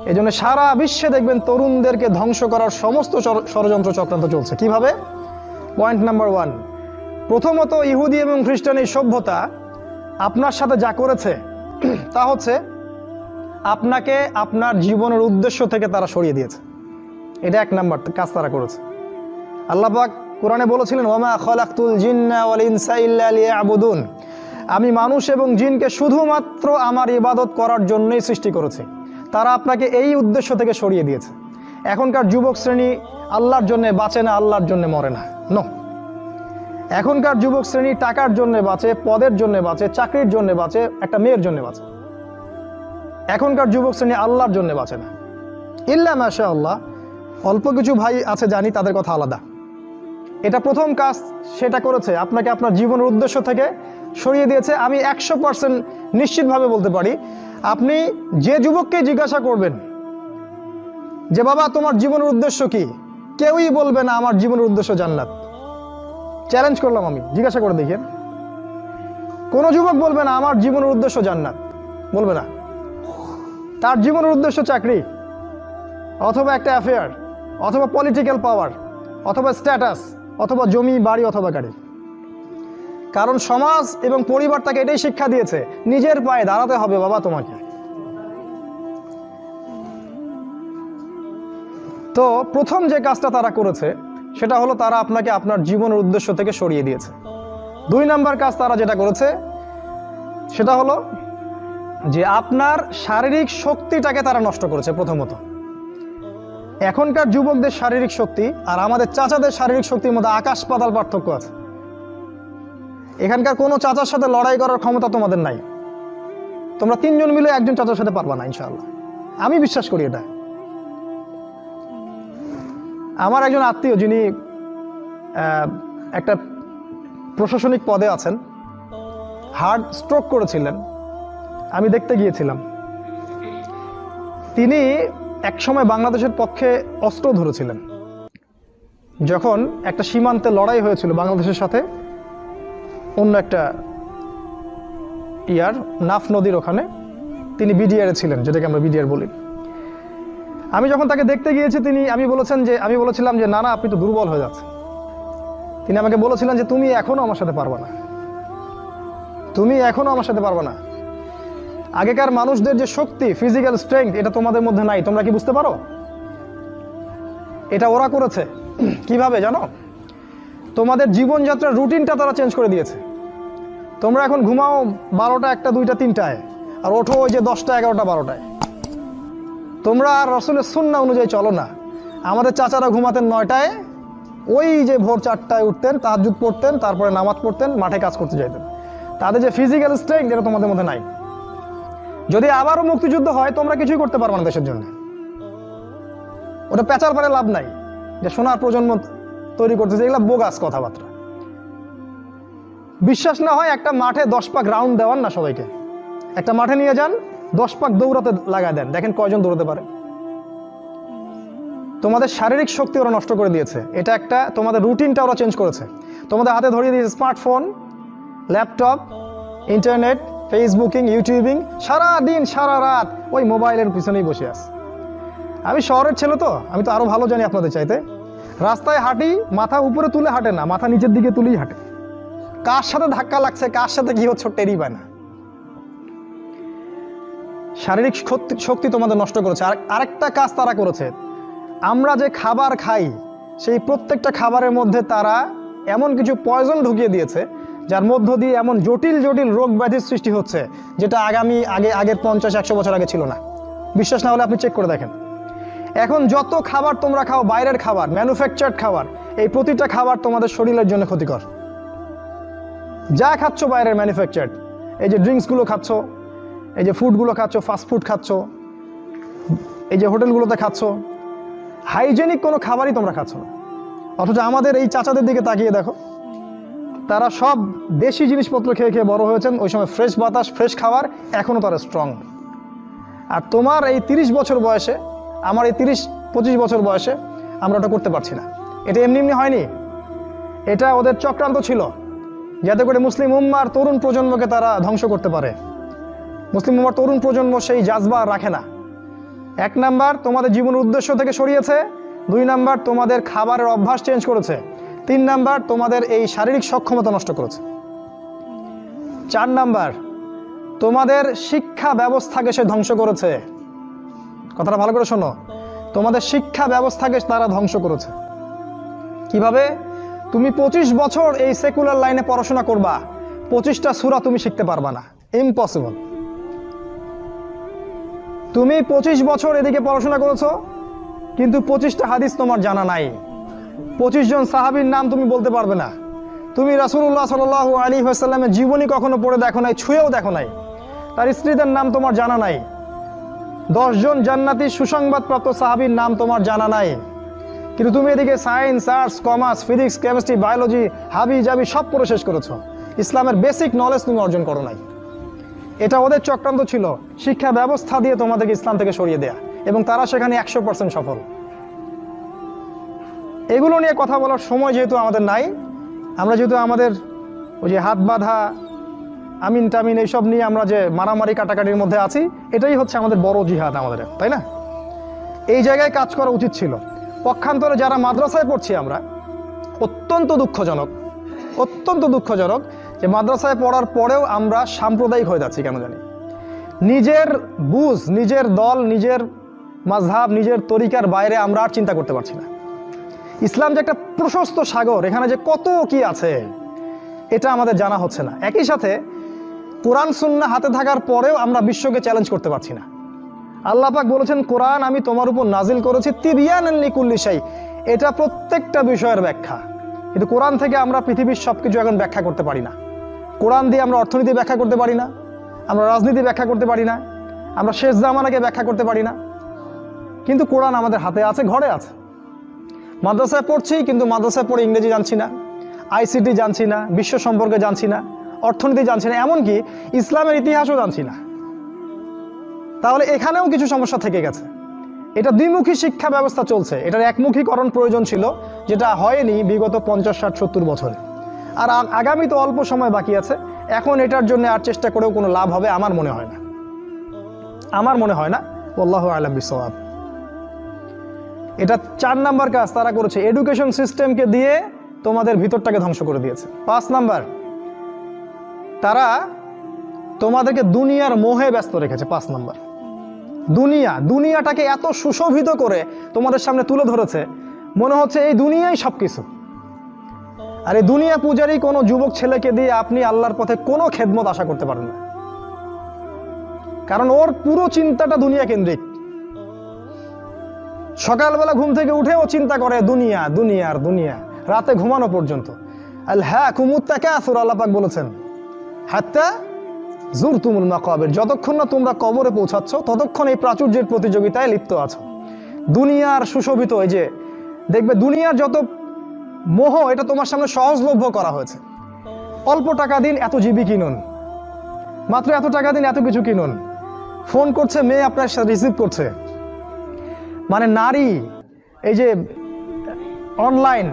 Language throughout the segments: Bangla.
এই জন্য সারা বিশ্বে দেখবেন তরুণদেরকে ধ্বংস করার সমস্ত ষড়যন্ত্র চক্রান্ত চলছে। কিভাবে? পয়েন্ট নাম্বার 1, প্রথমত ইহুদি এবং খ্রিস্টান এই সভ্যতা আপনার সাথে যা করেছে তা হচ্ছে আপনাকে আপনার জীবনের উদ্দেশ্য থেকে তারা সরিয়ে দিয়েছে। এটা 1 নাম্বার কাজ তারা করেছে। আল্লাহ পাক কোরআনে বলেছিলেন, ওয়ামা খালাকতুল জিন্না ওয়াল ইনসা ইল্লা লিয়াবুদুন, আমি মানুষ এবং জিনকে শুধুমাত্র আমার ইবাদত করার জন্যই সৃষ্টি করেছি। তারা আপনাকে এই উদ্দেশ্য থেকে সরিয়ে দিয়েছে। এখনকার যুবক শ্রেণী আল্লাহর জন্য বাঁচে না, আল্লাহর জন্য মরে না। নো, এখনকার যুবক শ্রেণী টাকার জন্য বাঁচে, পদের জন্য বাঁচে, চাকরির জন্য বাঁচে, একটা মেয়ের জন্য বাঁচে। এখনকার যুবক শ্রেণী আল্লাহর জন্য বাঁচে না। ইল্লা মাশাআল্লাহ, অল্প কিছু ভাই আছে জানি, তাদের কথা আলাদা। এটা প্রথম কাজ সেটা করেছে, আপনাকে আপনার জীবনের উদ্দেশ্য থেকে সরিয়ে দিয়েছে। আমি 100% নিশ্চিতভাবে বলতে পারি, আপনি যে যুবককে জিজ্ঞাসা করবেন যে বাবা তোমার জীবনের উদ্দেশ্য কি, কেউই বলবে না আমার জীবনের উদ্দেশ্য জান্নাত। চ্যালেঞ্জ করলাম আমি, জিজ্ঞাসা করে দেখেন। কোনো যুবক বলবে না আমার জীবনের উদ্দেশ্য জান্নাত, বলবে না। তার জীবনের উদ্দেশ্য চাকরি, অথবা একটা অ্যাফেয়ার, অথবা পলিটিক্যাল পাওয়ার, অথবা স্ট্যাটাস, অথবা জমি বাড়ি, অথবা গাড়ি। কারণ সমাজ এবং পরিবার তাকে এটাই শিক্ষা দিয়েছে, নিজের পায়ে দাঁড়াতে হবে বাবা তোমাকে। তো প্রথম যে কাজটা তারা করেছে সেটা হলো তারা আপনাকে আপনার জীবনের উদ্দেশ্য থেকে সরিয়ে দিয়েছে। 2 নাম্বার কাজ তারা যেটা করেছে সেটা হলো যে আপনার শারীরিক শক্তিটাকে তারা নষ্ট করেছে। প্রথমত, এখনকার যুবকদের শারীরিক শক্তি আর আমাদের চাচাদের শারীরিক শক্তির মধ্যে আকাশ পাতাল পার্থক্য আছে। এখানকার কোনো চাচার সাথে লড়াই করার ক্ষমতা তোমাদের নাই। তোমরা 3 জন মিলে একজন চাচার সাথে পারবা না ইনশাআল্লাহ, আমি বিশ্বাস করি এটা। আমার একজন আত্মীয় যিনি একটা প্রশাসনিক পদে আছেন, হার্ট স্ট্রোক করেছিলেন, আমি দেখতে গিয়েছিলাম। তিনি একসময় বাংলাদেশের পক্ষে অস্ত্র ধরেছিলেন। যখন একটা সীমান্তে লড়াই হয়েছিল বাংলাদেশের সাথে অন্য একটা নাফ নদীর ওখানে, তিনি বিডিআরে ছিলেন, যেটাকে আমরা বিডিআর বলি। আমি যখন তাকে দেখতে গিয়েছি আমি বলেছিলাম যে না আপনি তো দুর্বল হয়ে যাচ্ছেন। তিনি আমাকে বলেছিলেন যে তুমি এখনো আমার সাথে পারবা না, তুমি এখনো আমার সাথে পারবা না। আগেকার মানুষদের যে শক্তি, ফিজিক্যাল স্ট্রেংথ, এটা তোমাদের মধ্যে নাই। তোমরা কি বুঝতে পারো? এটা ওরা করেছে। কিভাবে জানো? তোমাদের জীবনযাত্রার রুটিনটা তারা চেঞ্জ করে দিয়েছে। তোমরা এখন ঘুমাও 12টা, 1টা, 2টা, 3টায়, আর ওঠো ওই যে 10টা, 11টা, 12টায়। তোমরা আর রাসূলের সুন্নাহ অনুযায়ী চলো না। আমাদের চাচারা ঘুমাতেন 9টায়, ওই যে ভোর 4টায় উঠতেন, তাহাজ্জুদ পড়তেন, তারপরে নামাজ পড়তেন, মাঠে কাজ করতে যাইতেন। তাদের যে ফিজিক্যাল স্ট্রেংথ, এটা তোমাদের মধ্যে নাই। যদি আবারও মুক্তিযুদ্ধ হয়, তোমরা কিছুই করতে পারবে না দেশের জন্য। ওটা পেঁচার পারে লাভ নাই যে সোনার প্রজন্ম তৈরি করতেছে, এগুলো বোগাস কথাবার্তা। বিশ্বাস না হয় একটা মাঠে 10 পাক রাউন্ড দেওয়ান না সবাইকে, একটা মাঠে নিয়ে যান, 10 পাক দৌড়াতে লাগায় দেন, দেখেন কয়জন দৌড়াতে পারে। তোমাদের শারীরিক শক্তি ওরা নষ্ট করে দিয়েছে। এটা একটা, তোমাদের রুটিনটা ওরা চেঞ্জ করেছে। তোমাদের হাতে ধরিয়ে দিয়েছে smartphone, laptop, internet, Facebooking, YouTubing, সারা দিন সারা রাত ওই মোবাইলের পিছনেই বসে আছে। আমি শহরের ছেলে তো, আমি তো আরো ভালো জানি আপনাদের চাইতে। রাস্তায় হাঁটি, মাথা উপরে তুলে হাঁটে না, মাথা নিচের দিকে তুলেই হাঁটে। কার সাথে ধাক্কা লাগছে, কার সাথে কি হচ্ছে টেরই পায় না। শারীরিক শক্তি তোমাদের নষ্ট করেছে। আরেকটা কাজ তারা করেছে, আমরা যে খাবার খাই সেই প্রত্যেকটা খাবারের মধ্যে তারা এমন কিছু পয়জন ঢুকিয়ে দিয়েছে যার মধ্য দিয়ে এমন জটিল জটিল রোগ ব্যাধির সৃষ্টি হচ্ছে, যেটা আগের 50-100 বছর আগে ছিল না। বিশ্বাস না হলে আপনি চেক করে দেখেন। এখন যত খাবার তোমরা খাও, বাইরের খাবার, ম্যানুফ্যাকচার্ড খাবার, এই প্রতিটা খাবার তোমাদের শরীরের জন্য ক্ষতিকর। যা খাচ্ছ বাইরের ম্যানুফ্যাকচার্ড, এই যে ড্রিঙ্কসগুলো খাচ্ছ, এই যে ফুডগুলো খাচ্ছ, ফাস্ট ফুড খাচ্ছ, এই যে হোটেলগুলোতে খাচ্ছ, হাইজেনিক কোনো খাবারই তোমরা খাচ্ছ না। অথচ আমাদের এই চাচাদের দিকে তাকিয়ে দেখো, তারা সব দেশি জিনিসপত্র খেয়ে খেয়ে বড় হয়েছেন। ওই সময় ফ্রেশ বাতাস, ফ্রেশ খাবার, এখনও তারা স্ট্রং। আর তোমার এই 30 বছর বয়সে, আমার এই 30-25 বছর বয়সে আমরা ওটা করতে পারছি না। এটা এমনি এমনি হয়নি, এটা ওদের চক্রান্ত ছিল যাতে করে মুসলিম উম্মার তরুণ প্রজন্মকে তারা ধ্বংস করতে পারে। মুসলিম উম্মার তরুণ প্রজন্ম সেই জাজবা রাখে না, এক নাম্বার তোমাদের জীবনের উদ্দেশ্য থেকে সরিয়েছে, 2 নাম্বার তোমাদের খাবারের অভ্যাস চেঞ্জ করেছে, 3 নাম্বার তোমাদের এই শারীরিক সক্ষমতা নষ্ট করেছে, 4 নাম্বার তোমাদের শিক্ষা ব্যবস্থাকে সে ধ্বংস করেছে। কথাটা ভালো করে শোনো, তোমাদের শিক্ষা ব্যবস্থাকে তারা ধ্বংস করেছে। কিভাবে? তুমি 25 বছর এই সেকুলার লাইনে পড়াশোনা করবা, 25টা সূরা তুমি শিখতে পারবা না, ইম্পসিবল। তুমি 25 বছর এদিকে পড়াশোনা করেছো, কিন্তু 25টা হাদিস তোমার জানা নাই, 25 জন সাহাবীর নাম তুমি বলতে পারবে না, তুমি রাসূলুল্লাহ সাল্লাল্লাহু আলাইহি ওয়াসাল্লামের জীবনী কখনো পড়ে দেখো নাই, ছুঁয়েও দেখো নাই, তার স্ত্রীদের নাম তোমার জানা নাই, 10 জন জান্নাতি সুসংবাদপ্রাপ্ত সাহাবীর নাম তোমার জানা নাই, কিন্তু তুমি এদিকে science, arts, commerce, physics, chemistry, biology, হাবি জাবি সব পড়ে শেষ করেছো, ইসলামের বেসিক নলেজ তুমি অর্জন করো নাই। এটা ওদের চক্রান্ত ছিল, শিক্ষা ব্যবস্থা দিয়ে তোমাদেরকে ইসলাম থেকে সরিয়ে দেয়া, এবং তারা সেখানে 100% সফল। এগুলো নিয়ে কথা বলার সময় যেহেতু আমাদের নাই, আমরা যেহেতু আমাদের ওই যে হাত বাঁধা, আমিন টামিন এইসব নিয়ে আমরা যে মারামারি কাটাকাটির মধ্যে আছি, এটাই হচ্ছে আমাদের বড় জিহাদ আমাদের, তাই না? এই জায়গায় কাজ করা উচিত ছিল। পক্ষান্তরে যারা মাদ্রাসায় পড়ছি আমরা, অত্যন্ত দুঃখজনক যে মাদ্রাসায় পড়ার পরেও আমরা সাম্প্রদায়িক হয়ে যাচ্ছি কেন জানি। নিজের বুঝ, নিজের দল, নিজের মাযহাব, নিজের তরিকার বাইরে আমরা আর চিন্তা করতে পারছি না। ইসলাম যে একটা প্রশস্ত সাগর, এখানে যে কত কি আছে এটা আমাদের জানা হচ্ছে না। একই সাথে কোরআন সুন্নাহ হাতে থাকার পরেও আমরা বিশ্বকে চ্যালেঞ্জ করতে পারছি না। আল্লাহ পাক বলেছেন, কোরআন আমি তোমার উপর নাজিল করেছি তিবিয়ানান লিকুল্লি শাই, এটা প্রত্যেকটা বিষয়ের ব্যাখ্যা। কিন্তু কোরআন থেকে আমরা পৃথিবীর সবকিছু এখন ব্যাখ্যা করতে পারি না। কোরআন দিয়ে আমরা অর্থনীতি ব্যাখ্যা করতে পারি না, আমরা রাজনীতি ব্যাখ্যা করতে পারি না, আমরা শেষ জামানাকে ব্যাখ্যা করতে পারি না, কিন্তু কোরআন আমাদের হাতে আছে, ঘরে আছে। মাদ্রাসায় পড়ছি, কিন্তু মাদ্রাসায় পড়ে ইংরেজি জানছি না, আইসিটি জানছি না, বিশ্ব সম্পর্কে জানছি না, অর্থনীতি জানছি না, এমনকি ইসলামের ইতিহাসও জানছি না। তাহলে এখানেও কিছু সমস্যা থেকে গেছে। এটা দ্বিমুখী শিক্ষা ব্যবস্থা চলছে, এটার একমুখীকরণ প্রয়োজন ছিল, যেটা হয়নি বিগত 50, 60, 70 বছরে। আর আগামী তো অল্প সময় বাকি আছে, এখন এটার জন্য আর চেষ্টা করেও কোনো লাভ হবে আমার মনে হয় না, আল্লাহু আ'লাম বিসওয়াব। এটা 4 নাম্বার কাজ তারা করেছে, এডুকেশন সিস্টেমকে দিয়ে তোমাদের ভিতরটাকে ধ্বংস করে দিয়েছে। 5 নাম্বার, তারা তোমাদেরকে দুনিয়ার মোহে ব্যস্ত রেখেছে। 5 নাম্বার, দুনিয়াটাকে এত সুশোভিত করে তোমাদের সামনে তুলে ধরেছে, মনে হচ্ছে এই দুনিয়াই সবকিছু। আর এই দুনিয়া পূজারী কোনো যুবক ছেলেকে দিয়ে আপনি আল্লাহর পথে কোনো খেদমত আশা করতে পারেন না, কারণ ওর পুরো চিন্তাটা দুনিয়া কেন্দ্রিক। সকালবেলা ঘুম থেকে উঠে ও চিন্তা করে দুনিয়া, দুনিয়ার দুনিয়া, রাতে ঘুমানো পর্যন্ত। আল্লাহকুমুত তাকাসুর, আল্লাহ পাক বলেছেন, হাত্তা যুরতুমুল মাকাবির, যতক্ষণ না তোমরা কবরে পৌঁছাচ্ছ ততক্ষণ এই প্রাচুর্যের প্রতিযোগিতায় লিপ্ত আছো। দুনিয়ার সুশোভিত, এই যে দেখবে দুনিয়ার যত মোহ, এটা তোমার সামনে সহজলভ্য করা হয়েছে। অল্প টাকা দিন এত জিবি কিনুন, মাত্র এত টাকা দিন এত কিছু কিনুন। ফোন করছে মেয়ে, আপনার সাথে রিসিভ করছে, মানে নারী, এই যে অনলাইন,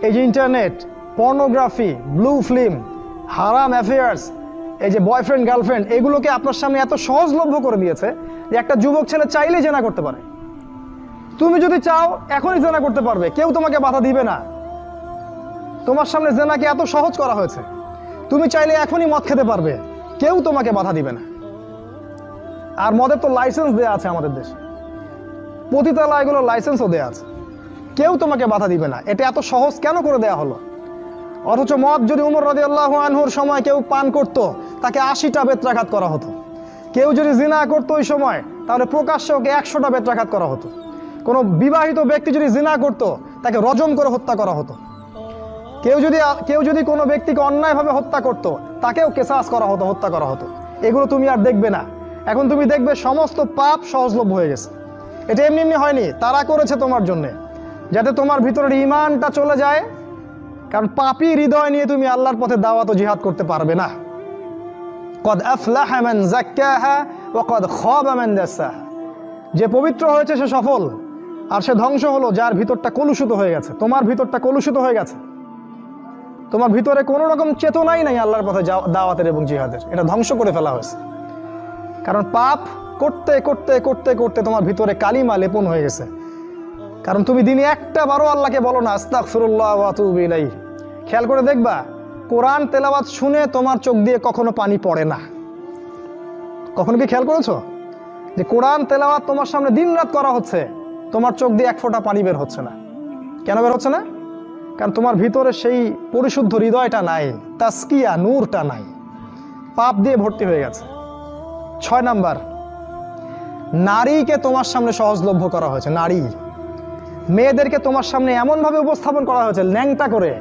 এই যে ইন্টারনেট, পর্নোগ্রাফি, ব্লু ফিল্ম, হারাম অ্যাফেয়ার্স, এই যে বয়ফ্রেন্ড গার্লফ্রেন্ড, এগুলোকে আপনার সামনে এত সহজলভ্য করে দিয়েছে যে একটা যুবক ছেলে চাইলেই জেনা করতে পারে। তুমি যদি চাও এখনই জেনা করতে পারবে, কেউ তোমাকে বাধা দিবে না। তোমার সামনে জেনাকে এত সহজ করা হয়েছে, তুমি চাইলে এখনই মদ খেতে পারবে, কেউ তোমাকে বাধা দিবে না। আর মদের তো লাইসেন্স দেয়া আছে আমাদের দেশে, পতিতালয়গুলো লাইসেন্সও দেয়া আছে, কেউ তোমাকে বাধা দিবে না। এটা এত সহজ কেন করে দেয়া হলো? অথচ মদ যদি উমর রাদিয়াল্লাহু আনহুর সময় কেউ পান করত, তাকে 80টা বেত্রাঘাত করা হতো। কেউ যদি জিনা করতো ওই সময়, তাহলে প্রকাশ্যে ওকে 100টা বেত্রাঘাত করা হতো। কোনো বিবাহিত ব্যক্তি যদি জিনা করত, তাকে রজম করে হত্যা করা হতো। কেউ যদি কোনো ব্যক্তিকে অন্যায়ভাবে হত্যা করত, তাকেও কেসাস করা হতো, হত্যা করা হতো। এগুলো তুমি আর দেখবে না। এখন তুমি দেখবে সমস্ত পাপ সহজলভ্য হয়ে গেছে। এটা এমনি এমনি হয়নি, তারা করেছে তোমার জন্যে, যাতে তোমার ভিতরের ঈমানটা চলে যায়। কারণ পাপী হৃদয় নিয়ে তুমি আল্লাহর পথে দাওয়াত ও জিহাদ করতে পারবে না। কদ আফলাহা মান যাক্কাহা ওয়া কদ খাবা মান দাসাহা, যে পবিত্র হয়েছে সে সফল, আর সে ধ্বংস হলো যার ভিতরটা কলুষিত হয়ে গেছে। তোমার ভিতরটা কলুষিত হয়ে গেছে, তোমার ভিতরে কোনো রকম চেতনাই নাই আল্লাহর পথে দাওয়াতের এবং জিহাদের, এটা ধ্বংস করে ফেলা হয়েছে। কারণ পাপ করতে করতে করতে করতে তোমার ভিতরে কালিমা লেপন হয়ে গেছে, কারণ তুমি দিনে একটা বারো আল্লাহকে বলো না আস্তাগফিরুল্লাহ ওয়া আতুবু ইলাইহি। খেয়াল করে দেখবা, কোরআন তেলাওয়াত শুনে তোমার চোখ দিয়ে কখনো পানি পড়ে না। কখনো কি খেয়াল করেছো যে কোরআন তেলাওয়াত তোমার সামনে দিনরাত করা হচ্ছে, তোমার চোখ দিয়ে এক ফোঁটা পানি বের হচ্ছে না? কেন বের হচ্ছে না? কারণ তোমার ভিতরে সেই পরিশুদ্ধ হৃদয়টা নাই, তাসকিয়া নূরটা নাই, পাপ দিয়ে ভর্তি হয়ে গেছে। 6 নাম্বার, নারীকে তোমার সামনে সহজলভ্য করা হয়েছে। নারী, মেয়েদেরকে তোমার সামনে এমনভাবে উপস্থাপন করা হয়েছে ন্যাংটা করে।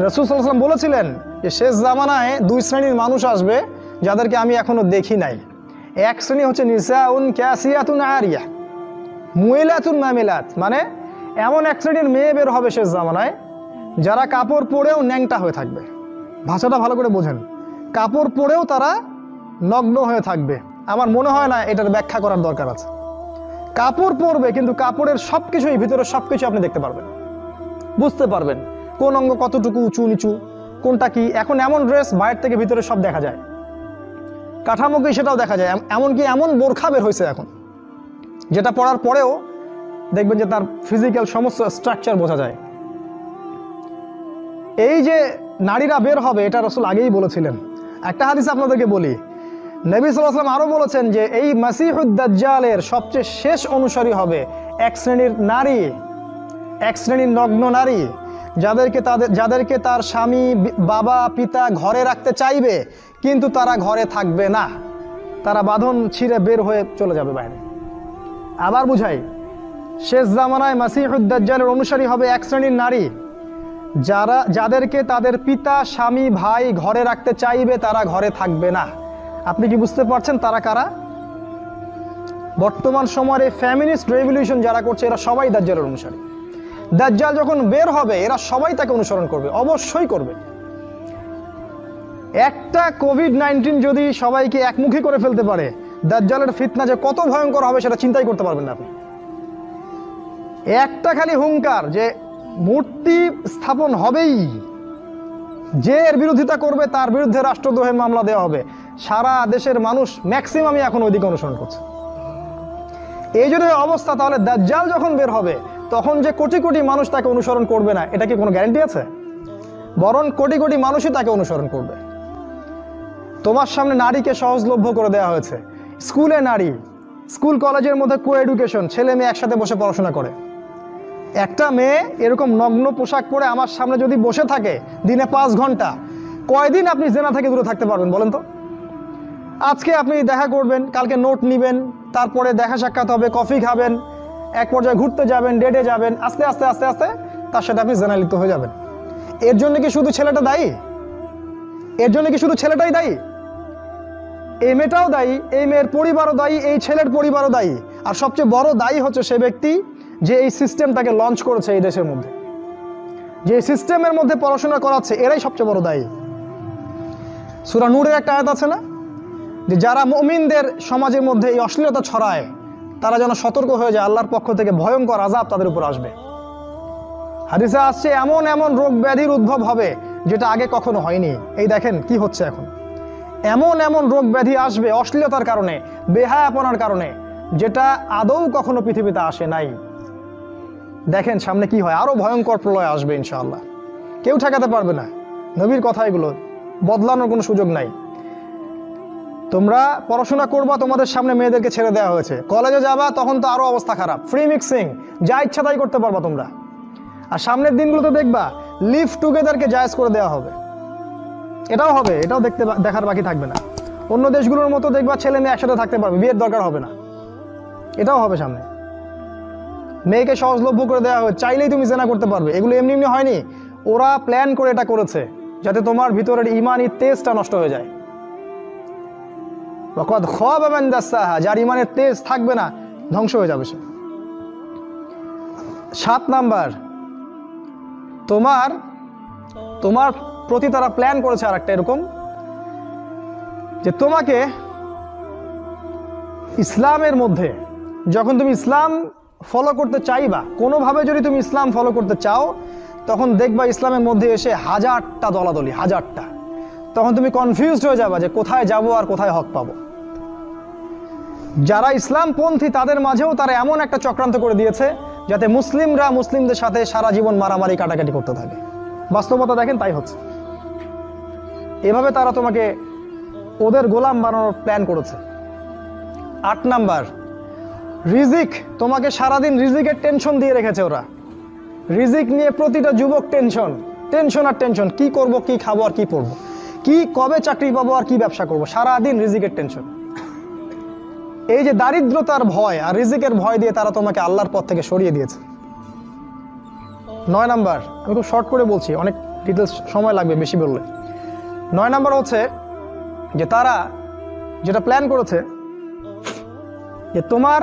রাসূল সাল্লাল্লাহু আলাইহি ওয়াসাল্লাম বলেছিলেন যে শেষ জামানায় 2 শ্রেণীর মানুষ আসবে যাদেরকে আমি এখনো দেখি নাই। এক শ্রেণী হচ্ছে নিসাউন কাসিয়াতুন আরিয়া মুইলাতুন মামিলাত, মানে এমন এক শ্রেণীর মেয়ে বের হবে শেষ জামানায় যারা কাপড় পরেও ন্যাংটা হয়ে থাকবে। ভাষাটা ভালো করে বোঝেন, কাপড় পরেও তারা নগ্ন হয়ে থাকবে। আমার মনে হয় না এটার ব্যাখ্যা করার দরকার আছে। কাপড় পরবে কিন্তু কাপড়ের সবকিছুই, ভিতরে সবকিছু আপনি দেখতে পারবেন, বুঝতে পারবেন কোন অঙ্গ কতটুকু উঁচু নিচু, কোনটা কি। এখন এমন ড্রেস বাইরে থেকে ভিতরে সব দেখা যায়, কাঠামোকে সেটাও দেখা যায়। এমনকি এমন বোরখা বের হয়েছে এখন, যেটা পরার পরেও দেখবেন যে তার ফিজিক্যাল সমস্ত স্ট্রাকচার বোঝা যায়। এই যে নারীরা বের হবে, এটা রাসূল আগেই বলেছিলেন। একটা হাদিস আপনাদেরকে বলি, নবী সাল্লাল্লাহু আলাইহি ওয়াসাল্লাম আরো বলেছেন যে এই মাসিহুদ দাজ্জালের সবচেয়ে শেষ অনুসারী হবে এক শ্রেণীর নারী, এক শ্রেণীর নগ্ন নারী, যাদেরকে তার স্বামী বাবা পিতা ঘরে রাখতে চাইবে কিন্তু তারা ঘরে থাকবে না, তারা বাঁধন ছিঁড়ে বের হয়ে চলে যাবে বাইরে। আবার বুঝাই, শেষ জামানায় মাসিহুদ দাজ্জালের অনুসারী হবে এক শ্রেণীর নারী যাদেরকে তাদের পিতা স্বামী ভাই ঘরে রাখতে চাইবে, তারা ঘরে থাকবে না। আপনি কি বুঝতে পারছেন তারা কারা? বর্তমান সময়ে ফ্যামিনিস্ট রেভলিউশন যারা করছে এরা সবাই দাজ্জালের অনুসারী। দাজ্জাল যখন বের হবে এরা সবাই তাকে অনুসরণ করবে, অবশ্যই করবে। একটা কোভিড-19 যদি সবাইকে একমুখী করে ফেলতে পারে, দাজ্জালের ফিতনা যে কত ভয়ঙ্কর হবে সেটা চিন্তাই করতে পারবেন না আপনি। একটা খালি হুঙ্কার যে মূর্তি স্থাপন হবেই, যে এর বিরোধিতা করবে তার বিরুদ্ধে রাষ্ট্রদ্রোহের মামলা দেওয়া হবে। সারা দেশের মানুষ ম্যাক্সিমামই এখন ওইদিকে অনুসরণ করছে। এই যদি অবস্থা, তাহলে দাজ্জাল যখন বের হবে তখন যে কোটি কোটি মানুষ তাকে অনুসরণ করবে না, এটা কি কোনো গ্যারান্টি আছে? বরং কোটি কোটি মানুষই তাকে অনুসরণ করবে। তোমার সামনে নারীকে সহজলভ্য করে দেওয়া হয়েছে। স্কুলে নারী, স্কুল কলেজের মধ্যে কো এডুকেশন, ছেলে মেয়ে একসাথে বসে পড়াশোনা করে। একটা মেয়ে এরকম নগ্ন পোশাক পরে আমার সামনে যদি বসে থাকে দিনে 5 ঘন্টা, কয়দিন আপনি জেনা থেকে দূরে থাকতে পারবেন বলেন তো? আজকে আপনি দেখা করবেন, কালকে নোট নেবেন, তারপরে দেখা সাক্ষাৎ হবে, কফি খাবেন, এক পর্যায়ে ঘুরতে যাবেন, ডেটে যাবেন, আস্তে আস্তে আস্তে আস্তে তার সাথে আপনি জেনায় লিপ্ত হয়ে যাবেন। এর জন্য কি শুধু ছেলেটা দায়ী? এর জন্য কি শুধু ছেলেটাই দায়ী? এই মেয়েটাও দায়ী, এই মেয়ের পরিবারও দায়ী, এই ছেলের পরিবারও দায়ী। আর সবচেয়ে বড় দায়ী হচ্ছে সে ব্যক্তি যে এই সিস্টেমটাকে লঞ্চ করেছে এই দেশের মধ্যে, যে সিস্টেমের মধ্যে পড়াশোনা করাচ্ছে, এরাই সবচেয়ে বড় দায়ী। সূরা নূরের একটা আয়াত আছে না, যে যারা মুমিনদের সমাজের মধ্যে এই অশ্লীলতা ছড়ায় তারা যেন সতর্ক হয়ে যায়, আল্লাহর পক্ষ থেকে ভয়ঙ্কর আযাব তাদের উপর আসবে। হাদিসে আসছে এমন এমন রোগ ব্যাধির উদ্ভব হবে যেটা আগে কখনো হয়নি। এই দেখেন কি হচ্ছে এখন, এমন এমন রোগ ব্যাধি আসবে অশ্লীলতার কারণে, বেহায়াপনার কারণে, যেটা আদৌ কখনো পৃথিবীতে আসে নাই। দেখেন সামনে কি হয়, আরো ভয়ঙ্কর প্রলয় আসবে ইনশাআল্লাহ, কেউ ঠেকাতে পারবে না। নবীর কথা এগুলো, বদলানোর কোনো সুযোগ নাই। তোমরা পড়াশোনা করবা, তোমাদের সামনে মেয়েদেরকে ছেড়ে দেওয়া হয়েছে। কলেজে যাবা তখন তো আরো অবস্থা খারাপ, ফ্রি মিক্সিং, যা ইচ্ছা তাই করতে পারবা তোমরা। আর সামনের দিনগুলোতে দেখবা লিভ টুগেদারকে জায়েজ করে দেওয়া হবে, এটাও হবে, এটাও দেখার বাকি থাকবে না। অন্য দেশগুলোর মতো দেখবা ছেলে মেয়ে একসাথে থাকতে পারবে, বিয়ের দরকার হবে না, এটাও হবে সামনে। মেয়েকে সহজলভ্য করে দেওয়া হবে, চাইলেই তুমি জেনা করতে পারবে। এগুলো এমনি এমনি হয়নি, ওরা প্ল্যান করে এটা করেছে যাতে তোমার ভিতরের ইমানি তেজটা নষ্ট হয়ে যায়। যার ইমানের তেজ থাকবে না ধ্বংস হয়ে যাবে সে। 7 নাম্বার, তোমার প্রতি তারা প্ল্যান করেছে আর একটা এরকম, যে তোমাকে ইসলামের মধ্যে যখন তুমি ইসলাম ফলো করতে চাইবা, কোনোভাবে যদি তুমি ইসলাম ফলো করতে চাও, তখন দেখবা ইসলামের মধ্যে এসে 1000টা দলাদলি, 1000টা। তখন তুমি কনফিউজড হয়ে যাবা যে কোথায় যাব আর কোথায় হক পাবো। যারা ইসলামপন্থী তাদের মাঝেও তারা এমন একটা চক্রান্ত করে দিয়েছে যাতে মুসলিমরা মুসলিমদের সাথে সারা জীবন মারামারি কাটাকাটি করতে থাকে। বাস্তবতা দেখেন তাই হচ্ছে। এভাবে তারা তোমাকে ওদের গোলাম বানানোর প্ল্যান করেছে। 8 নাম্বার, রিজিক। তোমাকে সারাদিন রিজিকের টেনশন দিয়ে রেখেছে ওরা। রিজিক নিয়ে প্রতিটা যুবক টেনশন আর টেনশন, কি করব, কি খাবো আর কি পরবো, কি কবে চাকরি পাবো আর কি ব্যবসা করবো, সারাদিন রিজিকের টেনশন। এই যে দারিদ্রতার ভয় আর রিজিকের ভয় দিয়ে তারা তোমাকে আল্লাহর পথ থেকে সরিয়ে দিয়েছে। 9 নাম্বার, আমি খুব শর্ট করে বলছি, অনেক ডিটেলস সময় লাগবে বেশি বললে। 9 নাম্বার হচ্ছে যে তারা যেটা প্ল্যান করেছে যে তোমার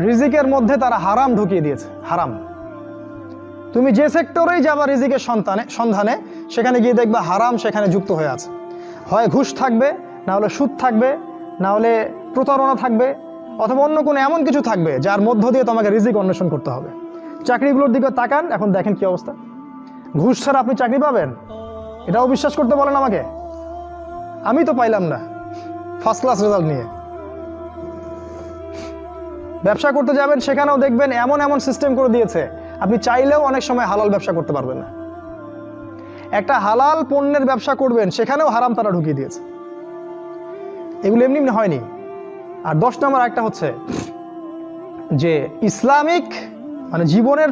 রিজিকের মধ্যে তারা হারাম ঢুকিয়ে দিয়েছে। হারাম, তুমি যে সেক্টরেই যাবা রিজিকের সন্ধানে সেখানে গিয়ে দেখবা হারাম সেখানে যুক্ত হয়ে আছে। হয় ঘুষ থাকবে, না হলে সুদ থাকবে, না হলে প্রতারণা থাকবে, অথবা অন্য কোনো এমন কিছু থাকবে যার মধ্য দিয়ে তোমাকে রিজিক অন্বেষণ করতে হবে। চাকরিগুলোর দিকে তাকান, এখন দেখেন কি অবস্থা। ঘুষ ছাড়া আপনি চাকরি পাবেন? এটাও বিশ্বাস করতে বলেন আমাকে। আমি তো পাইলাম না ফার্স্ট ক্লাস রেজাল্ট নিয়ে। ব্যবসা করতে যাবেন, সেখানেও দেখবেন এমন এমন সিস্টেম করে দিয়েছে আপনি চাইলেও অনেক সময় হালাল ব্যবসা করতে পারবেন না। একটা হালাল পণ্যের ব্যবসা করবেন, সেখানেও হারাম তারা ঢুকিয়ে দিয়েছে। এগুলো এমনি এমনি হয়নি। আর 10 নম্বর একটা হচ্ছে যে ইসলামিক মানে জীবনের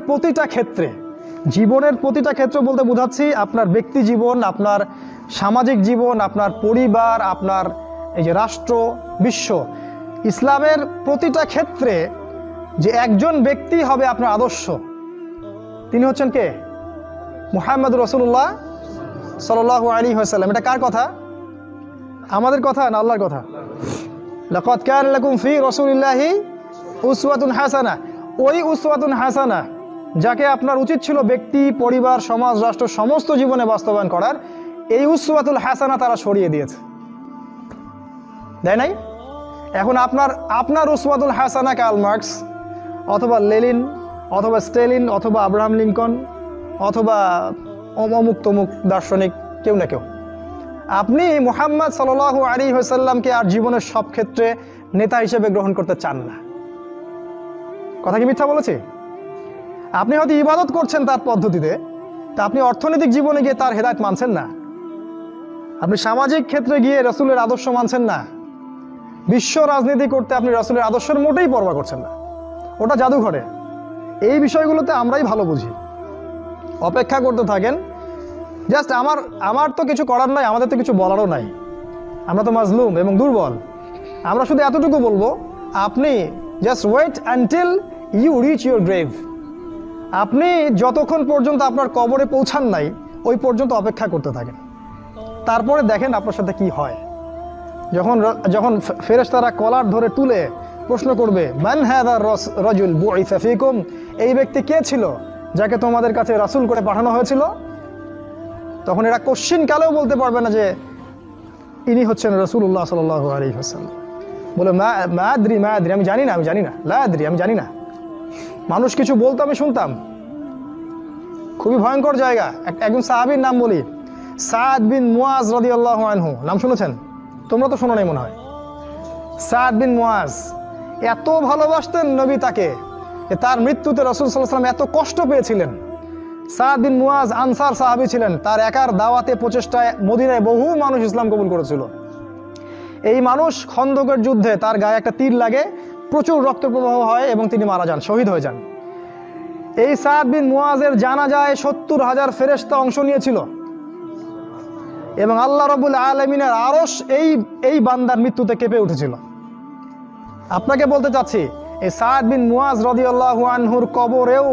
প্রতিটা ক্ষেত্র বলতে বোঝাচ্ছি আপনার ব্যক্তি জীবন, আপনার সামাজিক জীবন, আপনার পরিবার, আপনার এই যে রাষ্ট্র, বিশ্ব, ইসলামের প্রতিটা ক্ষেত্রে যে একজন ব্যক্তি হবে আপনার আদর্শ, তিনি হচ্ছেন কে? মুহাম্মদ রাসূলুল্লাহ সাল্লাল্লাহু আলাইহি ওয়াসাল্লাম। এটা কার কথা? আমাদের কথা না আল্লাহর কথা? লাকাদ কানা লাকুম ফি রাসূলিল্লাহি উসওয়াতুন হাসানা। ওই উসওয়াতুন হাসানা যাকে আপনার উচিত ছিল ব্যক্তি, পরিবার, সমাজ, রাষ্ট্র সমস্ত জীবনে বাস্তবায়ন করার, এই উসওয়াতুল হাসানা তারা সরিয়ে দিয়েছে, দেয় নাই? এখন আপনার উসওয়াতুল হাসানা কার্ল মার্কস অথবা লেনিন অথবা স্টেলিন অথবা আব্রাহাম লিঙ্কন অথবা অমুক তমুক দার্শনিক কেউ না কেউ। আপনি মুহাম্মদ সাল্লাল্লাহু আলাইহি ওয়াসাল্লামকে আর জীবনের সব ক্ষেত্রে নেতা হিসেবে গ্রহণ করতে চান না। কথা কি মিথ্যা বলেছি? আপনি হয়তো ইবাদত করছেন তার পদ্ধতিতে, তা আপনি অর্থনৈতিক জীবনে গিয়ে তার হেদায়েত মানছেন না। আপনি সামাজিক ক্ষেত্রে গিয়ে রাসূলের আদর্শ মানছেন না। বিশ্ব রাজনীতি করতে আপনি রাসূলের আদর্শের মোটেই পরোয়া করছেন না, ওটা জাদুঘরে। এই বিষয়গুলোতে আমরাই ভালো বুঝি। অপেক্ষা করতে থাকেন। জাস্ট আমার তো কিছু করার নাই, আমাদের তো কিছু বলারও নাই, আমরা তো মাজলুম এবং দুর্বল। আমরা শুধু এতটুকু বলবো, আপনি just wait until you reach your grave. আপনি যতক্ষণ পর্যন্ত আপনার কবরে পৌঁছান নাই ওই পর্যন্ত অপেক্ষা করতে থাকেন, তারপরে দেখেন আপনার সাথে কি হয়। যখন ফেরেশতারা কলার ধরে তুলে প্রশ্ন করবে, মান হাযা রাজুল বুইসা ফীকুম, এই ব্যক্তি কে ছিল যাকে তোমাদের কাছে রাসূল করে পাঠানো হয়েছিল, তখন এরা কোশ্চিন কালেও বলতে পারবে না যে ইনি হচ্ছেন রাসূলুল্লাহ সাল্লাল্লাহু আলাইহি ওয়াসাল্লাম। বলে মা আদরি, আমি জানি না, লা আদরি, আমি জানি না। মানুষ কিছু বলতো, আমি শুনতাম। খুবই ভয়ঙ্কর জায়গা। একজন সাহাবীর নাম বলি, সাদ বিন মুয়াজ রাদিয়াল্লাহু আনহু, নাম শুনেছেন? তোমরা তো শোনো নাই মনে হয়। সাদ বিন মুয়াজ এত ভালোবাসতেন নবী তাকে যে তার মৃত্যুতে রাসূল সাল্লাল্লাহু আলাইহি ওয়াসাল্লাম এত কষ্ট পেয়েছিলেন। সাদ বিন মুয়াজ আনসার সাহাবী ছিলেন। তার একার দাওয়াতে প্রচেষ্টায় মদিনায় বহু মানুষ ইসলাম কবুল করেছিল। এই মানুষ খন্দকের যুদ্ধে তার গায়ে একটা তীর লাগে, প্রচুর রক্ত প্রবাহ হয় এবং তিনি মারা যান, শহীদ হয়ে যান। এই সাদ বিন মুয়াজের জানাজায় 70,000 ফেরেশতা অংশ নিয়েছিল এবং আল্লাহ রাব্বুল আলামিনের আরশ এই বান্দার মৃত্যুতে কেঁপে উঠেছিল। আপনাকে বলতে চাচ্ছি, এই সাদ বিন মুয়াজ রাদিয়াল্লাহু আনহুর কবরেও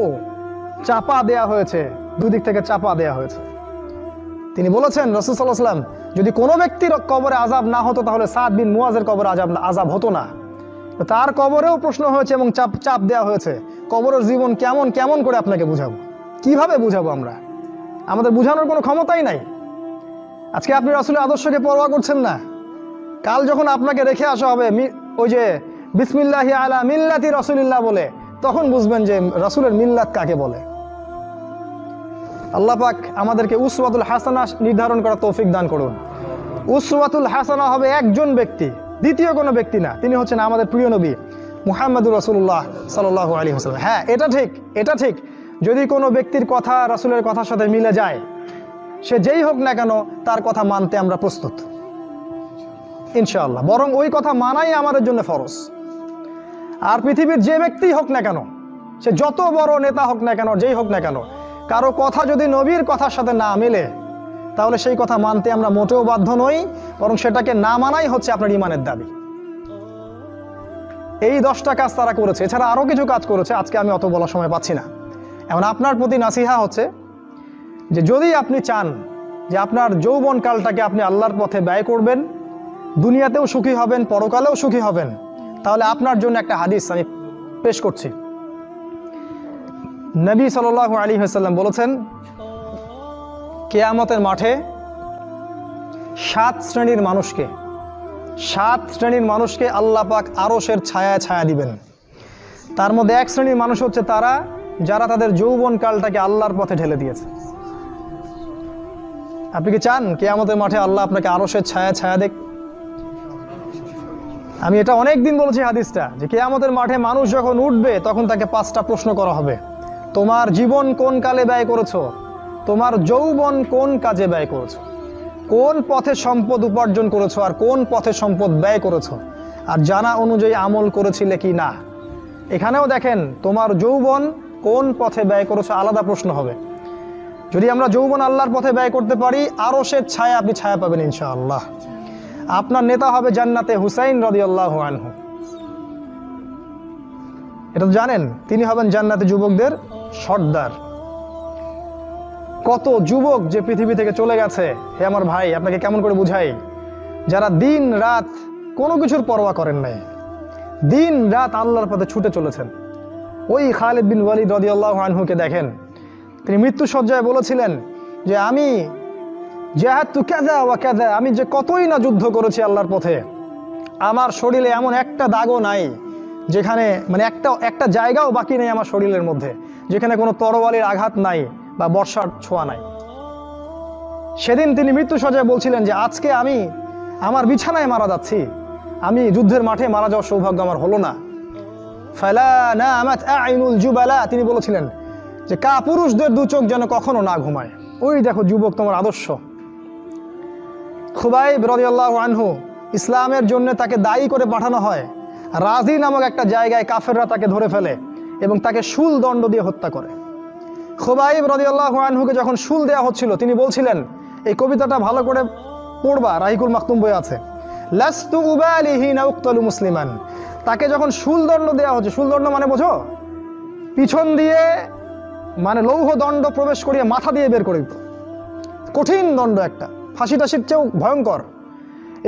চাপা দেয়া হয়েছে, দুই দিক থেকে চাপা দেয়া হয়েছে। তিনি বলেছেন, রাসূল সাল্লাল্লাহু আলাইহি ওয়াসাল্লাম, যদি কোনো ব্যক্তির কবরে আযাব না হতো তাহলে সাদ বিন মুয়াজের কবরে আযাব হতো না। তার কবরেও প্রশ্ন হয়েছে এবং চাপ দেওয়া হয়েছে। কবরের জীবন কেমন করে আপনাকে বুঝাবো? কিভাবে বুঝাবো আমরা? আমাদের বুঝানোর কোনো ক্ষমতাই নাই। আজকে আপনি রাসূলের আদর্শকে পরোয়া করছেন না। কাল যখন আপনাকে রেখে আসা হবে ওই যে বিসমিল্লাহি আলা মিল্লাতি রাসূলিল্লাহ বলে, তখন বুঝবেন যে রাসূলের মিল্লাত কাকে বলে। আল্লাহ পাক আমাদেরকে উসওয়াতুল হাসানা নির্ধারণ করার তৌফিক দান করুন। উসওয়াতুল হাসানা হবে একজন ব্যক্তি, দ্বিতীয় কোনো ব্যক্তি না, তিনি হচ্ছেন আমাদের প্রিয় নবী মুহাম্মদুর রাসূলুল্লাহ সাল্লাল্লাহু আলাইহি ওয়াসাল্লাম। হ্যাঁ, এটা ঠিক যদি কোনো ব্যক্তির কথা রাসূলের কথার সাথে মিলে যায়, সে যেই হোক না কেন তার কথা মানতে আমরা প্রস্তুত ইনশাআল্লাহ। বরং ওই কথা মানাই আমাদের জন্য ফরজ। আর পৃথিবীর যে ব্যক্তি হোক না কেন, সে যত বড় নেতা হোক না কেন, যেই হোক না কেন, কারো কথা যদি নবীর কথার সাথে না মেলে, তাহলে সেই কথা মানতে আমরা মোটেও বাধ্য নই, বরং সেটাকে না মানাই হচ্ছে আপনার ঈমানের দাবি। এই 10টা কাজ তারা করেছে, এছাড়া আরও কিছু কাজ করেছে, আজকে আমি অত বলার সময় পাচ্ছি না। এখন আপনার প্রতি নাসিহা হচ্ছে যে যদি আপনি চান যে আপনার যৌবনকালটাকে আপনি আল্লাহর পথে ব্যয় করবেন, দুনিয়াতেও সুখী হবেন, পরকালেও সুখী হবেন, তাহলে আপনার জন্য একটা হাদিস আমি পেশ করছি। নবী সাল্লাল্লাহু আলাইহি ওয়াসাল্লাম বলেছেন, কিয়ামতের মাঠে 7 শ্রেণীর মানুষকে আল্লাহ পাক আরশের ছায়া দিবেন। তার মধ্যে 1 শ্রেণীর মানুষ হচ্ছে তারা যারা তাদের যৌবনকালটাকে আল্লাহর পথে ঢেলে দিয়েছে। আপনি কি চান কিয়ামতের মাঠে আল্লাহ আপনাকে আরশের ছায়া দেখ? আমি এটা অনেক দিন বলেছি হাদিসটা, যে কিয়ামতের মাঠে মানুষ যখন উঠবে তখন তাকে 5টা প্রশ্ন করা হবে। তোমার জীবন কোন কালে ব্যয় করেছো? তোমার যৌবন কোন কাজে ব্যয় করেছো? কোন পথে সম্পদ উপার্জন করেছো আর কোন পথে সম্পদ ব্যয় করেছো? আর জানা অনুযায়ী আমল করেছিলে কি না? এখানেও দেখেন, তোমার যৌবন কোন পথে ব্যয় করেছো আলাদা প্রশ্ন হবে। যদি আমরা যৌবন আল্লাহর পথে ব্যয় করতে পারি, আরশের ছায়া আপনি ছায়া পাবেন ইনশাআল্লাহ। আপনার নেতা হবে জান্নাতে হুসাইন রাদিয়াল্লাহু আনহু। এটা তো জানেন, তিনি হবেন জান্নাতে যুবকদের সর্দার। কত যুবক যে পৃথিবী থেকে চলে গেছে, হে আমার ভাই, আপনাকে কেমন করে বুঝাই, যারা দিন রাত কোনো কিছুর পরোয়া করেন নাই, দিন রাত আল্লাহর পথে ছুটে চলেছেন। ওই খালিদ বিন ওয়ালিদ রাদিয়াল্লাহু আনহুকে দেখেন, তিনি মৃত্যু সজ্জায় বলেছিলেন যে আমি জাহাদতু কাযা ওয়া কাযা, আমি যে কতই না যুদ্ধ করেছি আল্লাহর পথে, আমার শরীরে এমন একটা দাগও নাই যেখানে, মানে একটা জায়গাও বাকি নেই আমার শরীরের মধ্যে যেখানে কোনো তরবারির আঘাত নাই বা বর্ষার ছোঁয়া নাই। সেদিন তিনি মৃত্যু সজ্জায় বলছিলেন যে আজকে আমি আমার বিছানায় মারা যাচ্ছি, আমি যুদ্ধের মাঠে মারা যাওয়ার সৌভাগ্য আমার হলো না। ফালা নামাত আইনুল জুবালা, তিনি বলেছিলেন যে পুরুষদের 2 চোখ যেন কখনো না ঘুমায়। ওই দেখো যুবক, তোমার আদর্শ। খুবাইব রাদিয়াল্লাহু আনহু, ইসলামের জন্য তাকে দায়ী করে পাঠানো হয়, রাজি নামক একটা জায়গায় কাফেররা তাকে ধরে ফেলে এবং তাকে শুল দণ্ড দিয়ে হত্যা করে। খুবাইব রাদিয়াল্লাহু আনহুকে যখন শুল দেওয়া হচ্ছিল, তিনি বলছিলেন, এই কবিতাটা ভালো করে পড়বা, রাহিকুল মাকতুম বই আছে, লাস্তু উবালিহি না উক্তালু মুসলিমান। তাকে যখন শুল দণ্ড দেওয়া হচ্ছে, শুল দণ্ড মানে বোঝো, পিছন দিয়ে মানে লৌহ দণ্ড প্রবেশ করিয়ে মাথা দিয়ে বের করে দিত, কঠিন দণ্ড, একটা ফাঁসি টাসির চেয়েও ভয়ঙ্কর।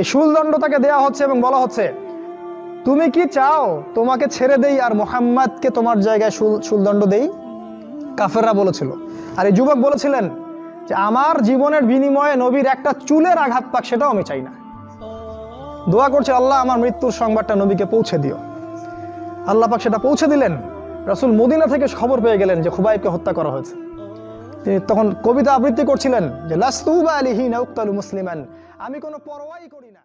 এই শুল দণ্ড তাকে দেওয়া হচ্ছে এবং বলা হচ্ছে, তুমি কি চাও তোমাকে ছেড়ে দেই আর মুহাম্মাদকে তোমার জায়গায় শুলদণ্ড দেই? কাফেররা বলেছিল। আর এই যুবক বলেছিলেন যে আমার জীবনের বিনিময়ে নবীর একটা চুলের আঘাত পাক, সেটাও আমি চাই না। দোয়া করছে, আল্লাহ আমার মৃত্যুর সংবাদটা নবীকে পৌঁছে দিও। আল্লাহ পাক সেটা পৌঁছে দিলেন। রাসূল মদিনা থেকে খবর পেয়ে গেলেন যে খুবাইবকে হত্যা করা হয়েছে। তিনি তখন কবিতা আবৃত্তি করছিলেন যে লাস্তু উবালিহি না উক্তালু মুসলিমান, আমি কোনো পরোয়াই করি না।